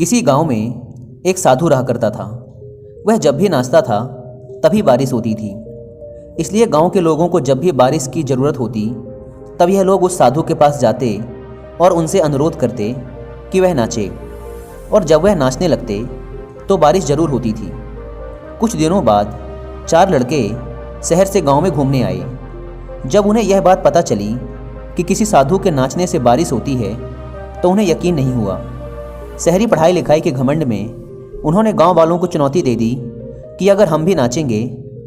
किसी गांव में एक साधु रहा करता था। वह जब भी नाचता था तभी बारिश होती थी। इसलिए गांव के लोगों को जब भी बारिश की ज़रूरत होती तब यह लोग उस साधु के पास जाते और उनसे अनुरोध करते कि वह नाचे, और जब वह नाचने लगते तो बारिश ज़रूर होती थी। कुछ दिनों बाद 4 लड़के शहर से गांव में घूमने आए। जब उन्हें यह बात पता चली कि किसी साधु के नाचने से बारिश होती है तो उन्हें यकीन नहीं हुआ। शहरी पढ़ाई लिखाई के घमंड में उन्होंने गांव वालों को चुनौती दे दी कि अगर हम भी नाचेंगे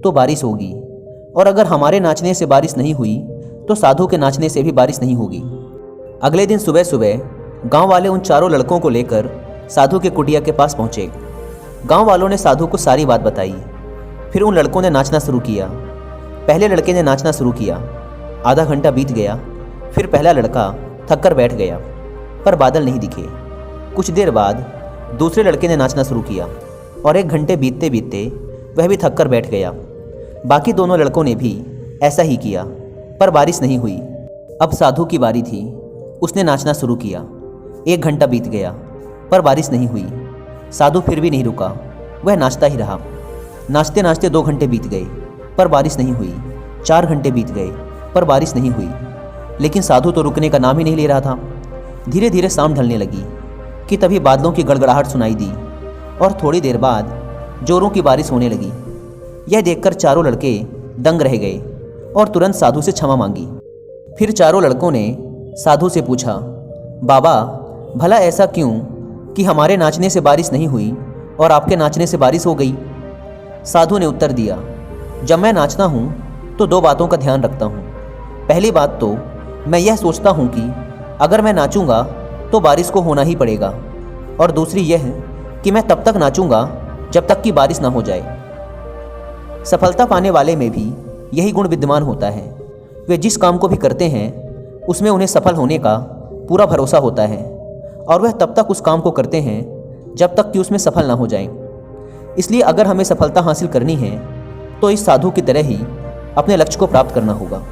तो बारिश होगी, और अगर हमारे नाचने से बारिश नहीं हुई तो साधु के नाचने से भी बारिश नहीं होगी। अगले दिन सुबह सुबह गांव वाले उन चारों लड़कों को लेकर साधु के कुटिया के पास पहुंचे। गांव वालों ने साधु को सारी बात बताई। फिर उन लड़कों ने नाचना शुरू किया। पहले लड़के ने नाचना शुरू किया। आधा घंटा बीत गया। फिर पहला लड़का थक कर बैठ गया, पर बादल नहीं दिखे। कुछ देर बाद दूसरे लड़के ने नाचना शुरू किया और 1 घंटे बीतते बीतते वह भी थक कर बैठ गया। बाकी दोनों लड़कों ने भी ऐसा ही किया, पर बारिश नहीं हुई। अब साधु की बारी थी। उसने नाचना शुरू किया। 1 घंटा बीत गया, पर बारिश नहीं हुई। साधु फिर भी नहीं रुका, वह नाचता ही रहा। नाचते नाचते 2 घंटे बीत गए, पर बारिश नहीं हुई। 4 घंटे बीत गए, पर बारिश नहीं हुई। लेकिन साधु तो रुकने का नाम ही नहीं ले रहा था। धीरे धीरे शाम ढलने लगी कि तभी बादलों की गड़गड़ाहट सुनाई दी और थोड़ी देर बाद जोरों की बारिश होने लगी। यह देखकर चारों लड़के दंग रह गए और तुरंत साधु से क्षमा मांगी। फिर चारों लड़कों ने साधु से पूछा, बाबा, भला ऐसा क्यों कि हमारे नाचने से बारिश नहीं हुई और आपके नाचने से बारिश हो गई? साधु ने उत्तर दिया, जब मैं नाचता हूँ तो 2 बातों का ध्यान रखता हूँ। पहली बात तो मैं यह सोचता हूँ कि अगर मैं नाचूंगा तो बारिश को होना ही पड़ेगा, और दूसरी यह कि मैं तब तक नाचूंगा जब तक कि बारिश ना हो जाए। सफलता पाने वाले में भी यही गुण विद्यमान होता है। वे जिस काम को भी करते हैं उसमें उन्हें सफल होने का पूरा भरोसा होता है, और वह तब तक उस काम को करते हैं जब तक कि उसमें सफल ना हो जाएं। इसलिए अगर हमें सफलता हासिल करनी है तो इस साधु की तरह ही अपने लक्ष्य को प्राप्त करना होगा।